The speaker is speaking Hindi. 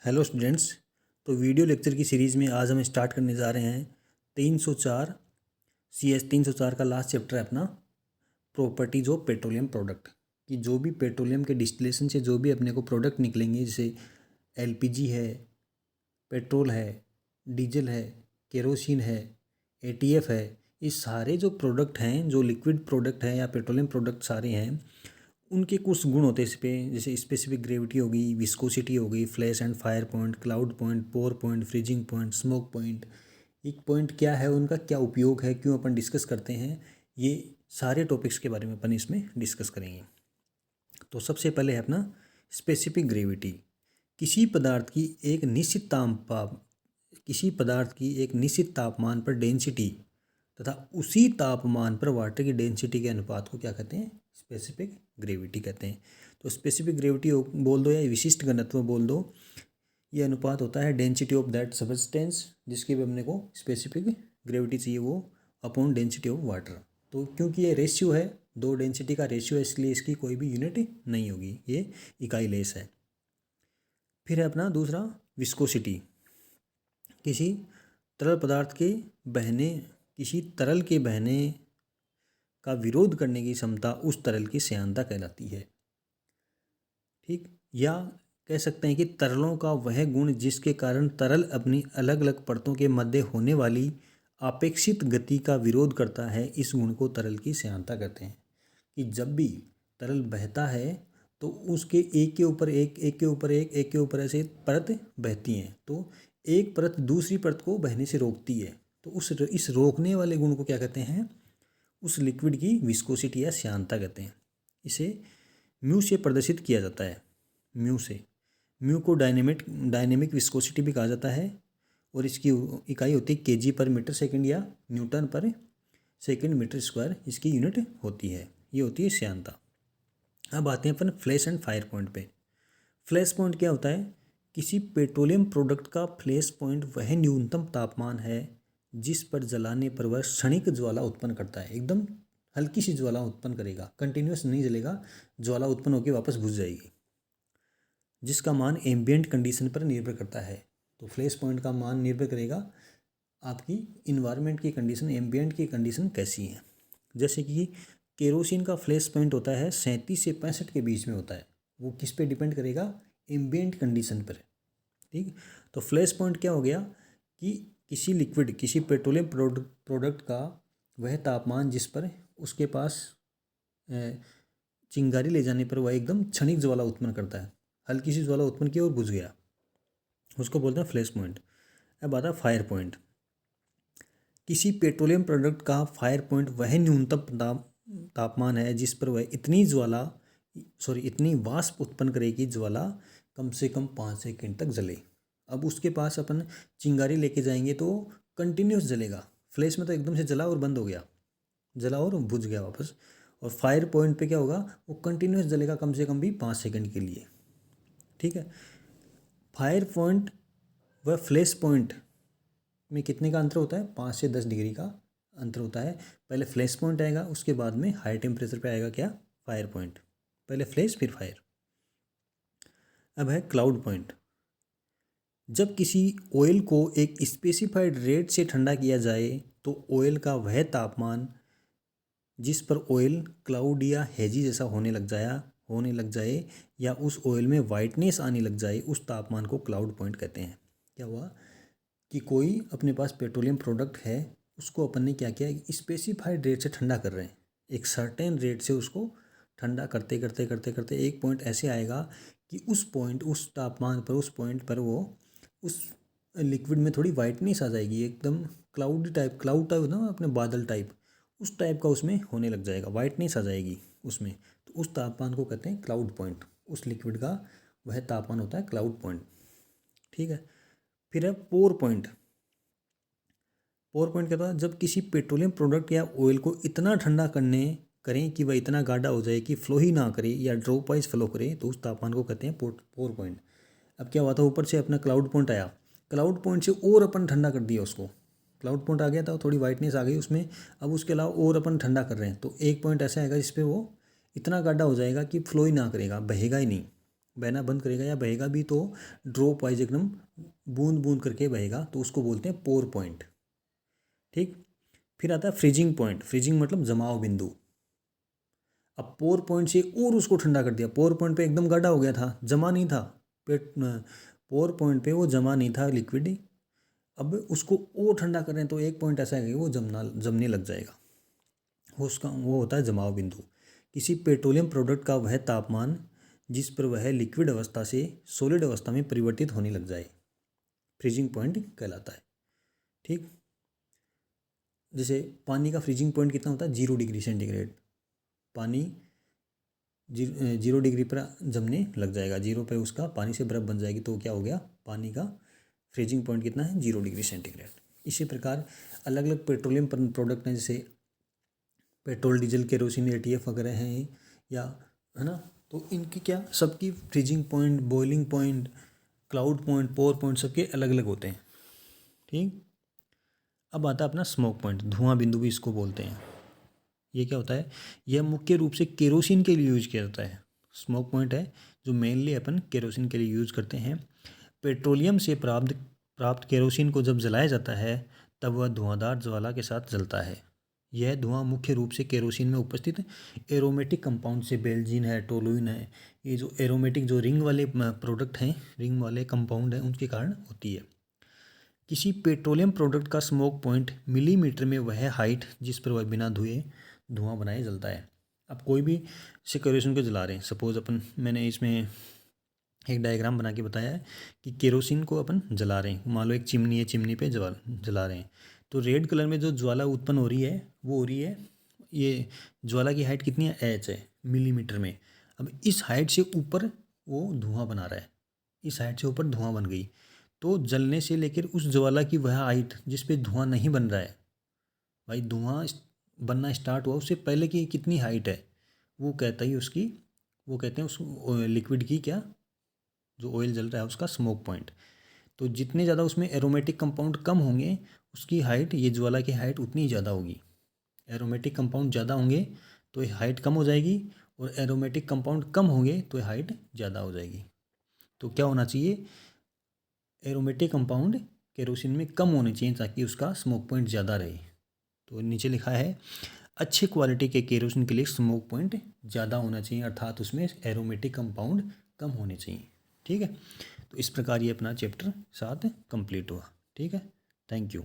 Hello students. तो वीडियो लेक्चर की सीरीज़ में आज हम स्टार्ट करने जा रहे हैं 304 CS 304 का लास्ट चैप्टर है अपना प्रॉपर्टीज ऑफ पेट्रोलियम प्रोडक्ट। कि जो भी पेट्रोलियम के डिस्टिलेशन से जो भी अपने को प्रोडक्ट निकलेंगे, जैसे LPG है, पेट्रोल है, डीजल है, केरोसिन है, ATF है, ये सारे जो प्रोडक्ट हैं, जो लिक्विड प्रोडक्ट हैं या पेट्रोलियम प्रोडक्ट सारे हैं, उनके कुछ गुण होते हैं इस पे। जैसे स्पेसिफिक ग्रेविटी हो गई, विस्कोसिटी हो गई, flash and fire point, cloud point, pour point, freezing point, smoke point. एक पॉइंट क्या है, उनका क्या उपयोग है, क्यों अपन डिस्कस करते हैं, ये सारे टॉपिक्स के बारे में अपन इसमें डिस्कस करेंगे। तो सबसे पहले है अपना स्पेसिफिक ग्रेविटी। किसी पदार्थ की एक निश्चित तापमान किसी पदार्थ की एक निश्चित तापमान पर डेंसिटी तथा उसी तापमान पर वाटर की डेंसिटी के अनुपात को क्या कहते हैं? स्पेसिफिक ग्रेविटी कहते हैं। तो स्पेसिफिक ग्रेविटी बोल दो या विशिष्ट घनत्व बोल दो, ये अनुपात होता है डेंसिटी ऑफ दैट सब्सटेंस, जिसकी भी अपने को स्पेसिफिक ग्रेविटी चाहिए, वो अपॉन डेंसिटी ऑफ वाटर। तो क्योंकि ये रेशियो है, दो डेंसिटी का रेशियो है, इसलिए इसकी कोई भी यूनिट नहीं होगी, ये इकाई लेस है। फिर है अपना दूसरा विस्कोसिटी। किसी तरल पदार्थ के बहने किसी तरल के बहने का विरोध करने की क्षमता उस तरल की श्यानता कहलाती है। ठीक, या कह सकते हैं कि तरलों का वह गुण जिसके कारण तरल अपनी अलग अलग परतों के मध्य होने वाली अपेक्षित गति का विरोध करता है, इस गुण को तरल की श्यानता कहते हैं। कि जब भी तरल बहता है तो उसके एक के ऊपर एक, एक के ऊपर एक, एक के ऊपर ऐसे परत बहती हैं, तो एक परत दूसरी परत को बहने से रोकती है। तो इस रोकने वाले गुण को क्या कहते हैं? उस लिक्विड की विस्कोसिटी या श्यानता कहते हैं। इसे म्यू से प्रदर्शित किया जाता है। म्यू को डायनेमिक विस्कोसिटी भी कहा जाता है, और इसकी इकाई होती है kg पर मीटर सेकंड या न्यूटन पर सेकंड मीटर स्क्वायर, इसकी यूनिट होती है। ये होती है श्यानता। अब आते हैं अपन फ्लैश एंड फायर पॉइंट पे। फ्लैश पॉइंट क्या होता है? किसी पेट्रोलियम प्रोडक्ट का फ्लैश पॉइंट वह न्यूनतम तापमान है जिस पर जलाने पर वह क्षणिक ज्वाला उत्पन्न करता है। एकदम हल्की सी ज्वाला उत्पन्न करेगा, कंटिन्यूस नहीं जलेगा, ज्वाला उत्पन्न होकर वापस बुझ जाएगी, जिसका मान एम्बियंट कंडीशन पर निर्भर करता है। तो फ्लैश पॉइंट का मान निर्भर करेगा आपकी इन्वायरमेंट की कंडीशन, एम्बियंट की कंडीशन कैसी है। जैसे कि केरोसिन का फ्लैश पॉइंट होता है 37 से 65 के बीच में होता है। वो किस पे डिपेंड करेगा? एम्बियंट कंडीशन पर। ठीक, तो फ्लैश पॉइंट क्या हो गया कि किसी लिक्विड, किसी पेट्रोलियम प्रोडक्ट का वह तापमान जिस पर उसके पास चिंगारी ले जाने पर वह एकदम क्षणिक ज्वाला उत्पन्न करता है, हल्की सी ज्वाला उत्पन्न की और बुझ गया, उसको बोलते हैं फ्लैश पॉइंट। अब आता है फायर पॉइंट। किसी पेट्रोलियम प्रोडक्ट का फायर पॉइंट वह न्यूनतम तापमान है जिस पर वह इतनी वाष्प उत्पन्न करेगी ज्वाला कम से कम 5 सेकंड तक जले। अब उसके पास अपन चिंगारी लेके जाएंगे तो कंटिन्यूस जलेगा। फ्लैश में तो एकदम से जला और बंद हो गया, जला और बुझ गया वापस। और फायर पॉइंट पे क्या होगा? वो कंटिन्यूस जलेगा कम से कम भी 5 सेकंड के लिए। ठीक है, फायर पॉइंट व फ्लैश पॉइंट में कितने का अंतर होता है? 5 से 10 डिग्री का अंतर होता है। पहले फ्लैश पॉइंट आएगा, उसके बाद में हाई टेम्परेचर पे आएगा क्या? Fire point. पहले फ्लैश फिर फायर। अब है क्लाउड पॉइंट। जब किसी ऑयल को एक स्पेसिफाइड रेट से ठंडा किया जाए तो ऑयल का वह तापमान जिस पर ऑयल क्लाउड या हेजी जैसा होने लग जाए या उस ऑयल में वाइटनेस आने लग जाए, उस तापमान को क्लाउड पॉइंट कहते हैं। क्या हुआ कि कोई अपने पास पेट्रोलियम प्रोडक्ट है, उसको अपन ने क्या किया, स्पेसिफाइड रेट से ठंडा कर रहे हैं। एक सर्टेन रेट से उसको ठंडा करते करते करते करते एक पॉइंट ऐसे आएगा कि उस तापमान पर, उस पॉइंट पर वो उस लिक्विड में थोड़ी वाइटनेस आ जाएगी, एकदम क्लाउड टाइप ना, अपने बादल टाइप, उस टाइप का उसमें होने लग जाएगा, वाइटनेस आ जाएगी उसमें। तो उस तापमान को कहते हैं क्लाउड पॉइंट। उस लिक्विड का वह तापमान होता है क्लाउड पॉइंट। ठीक है, फिर है पोर पॉइंट। पोर पॉइंट क्या था? जब किसी पेट्रोलियम प्रोडक्ट या ऑयल को इतना ठंडा करें कि वह इतना गाढ़ा हो जाए कि फ्लो ही ना करे या ड्रॉप वाइज फ्लो करे, तो उस तापमान को कहते हैं पोर पॉइंट। अब क्या हुआ था, ऊपर से अपना क्लाउड पॉइंट आया, क्लाउड पॉइंट से और अपन ठंडा कर दिया उसको। क्लाउड पॉइंट आ गया था, थोड़ी वाइटनेस आ गई उसमें, अब उसके अलावा और अपन ठंडा कर रहे हैं, तो एक पॉइंट ऐसा आएगा जिस पे वो इतना गाढ़ा हो जाएगा कि फ्लो ही ना करेगा, बहेगा ही नहीं, बहना बंद करेगा या बहेगा भी तो ड्रॉप वाइज एकदम बूंद बूंद करके बहेगा, तो उसको बोलते हैं पोर पॉइंट। ठीक, फिर आता है फ्रीजिंग पॉइंट। फ्रीजिंग मतलब जमाव बिंदु। अब पोर पॉइंट से और उसको ठंडा कर दिया, पोर पॉइंट पे एकदम गाढ़ा हो गया था, जमा नहीं था पेट, पोर पॉइंट पे वो जमा नहीं था लिक्विड, अब उसको और ठंडा कर रहे हैं तो एक पॉइंट ऐसा है कि वो जमने लग जाएगा, उसका वो होता है जमाव बिंदु। किसी पेट्रोलियम प्रोडक्ट का वह तापमान जिस पर वह लिक्विड अवस्था से सॉलिड अवस्था में परिवर्तित होने लग जाए, फ्रीजिंग पॉइंट कहलाता है। ठीक, जैसे पानी का फ्रीजिंग पॉइंट कितना होता है, 0 डिग्री सेंटीग्रेड। पानी 0 डिग्री पर जमने लग जाएगा, 0 पे उसका पानी से बर्फ़ बन जाएगी, तो क्या हो गया, पानी का फ्रीजिंग पॉइंट कितना है, 0 डिग्री सेंटीग्रेड। इसी प्रकार अलग अलग पेट्रोलियम प्रोडक्ट हैं, जैसे पेट्रोल, डीजल, केरोसिन, एटीएफ वगैरह हैं, या है ना, तो इनकी क्या सबकी freezing point, boiling point, cloud point, pour point सबके अलग अलग होते हैं। ठीक, अब आता है अपना स्मोक पॉइंट, धुआं बिंदु भी इसको बोलते हैं। ये क्या होता है, यह मुख्य रूप से केरोसिन के लिए यूज किया जाता है। स्मोक पॉइंट है जो मेनली अपन केरोसिन के लिए यूज करते हैं। पेट्रोलियम से प्राप्त केरोसिन को जब जलाया जाता है तब वह धुआंधार ज्वाला के साथ जलता है। यह धुआं मुख्य रूप से केरोसिन में उपस्थित एरोमेटिक कंपाउंड से, बेंजीन है, टोलुइन है, ये जो एरोमेटिक जो रिंग वाले प्रोडक्ट हैं, रिंग वाले कंपाउंड हैं, उनके कारण होती है। किसी पेट्रोलियम प्रोडक्ट का स्मोक पॉइंट मिलीमीटर में वह हाइट जिस पर वह बिना धुआं बनाए जलता है। अब कोई भी से केरोसिन को जला रहे हैं, सपोज अपन, मैंने इसमें एक डायग्राम बना के बताया है कि केरोसिन को अपन जला रहे हैं, मान लो एक चिमनी है, चिमनी पे जला रहे हैं, तो रेड कलर में जो ज्वाला उत्पन्न हो रही है वो हो रही है, ये ज्वाला की हाइट कितनी है, h है मिलीमीटर में। अब इस हाइट से ऊपर वो धुआं बना रहा है, इस हाइट से ऊपर धुआं बन गई, तो जलने से लेकर उस ज्वाला की वह हाइट जिस पे धुआं नहीं बन रहा है, भाई धुआं बनना स्टार्ट हुआ उससे पहले की कितनी हाइट है, वो कहता ही उसकी, वो कहते हैं उस लिक्विड की क्या, जो ऑयल जल रहा है उसका स्मोक पॉइंट। तो जितने ज़्यादा उसमें एरोमेटिक कंपाउंड कम होंगे, उसकी हाइट, ये ज्वाला की हाइट उतनी ही ज़्यादा होगी। एरोमेटिक कंपाउंड ज़्यादा होंगे तो ये हाइट कम हो जाएगी, और एरोमेटिक कंपाउंड कम होंगे तो ये हाइट ज़्यादा हो जाएगी। तो क्या होना चाहिए, एरोमेटिक कंपाउंड केरोसिन में कम होने चाहिए ताकि उसका स्मोक पॉइंट ज़्यादा रहे। तो नीचे लिखा है अच्छे क्वालिटी के केरोसिन के लिए स्मोक पॉइंट ज़्यादा होना चाहिए, अर्थात उसमें एरोमेटिक कंपाउंड कम होने चाहिए। ठीक है, तो इस प्रकार ये अपना चैप्टर 7 कंप्लीट हुआ। ठीक है, थैंक यू।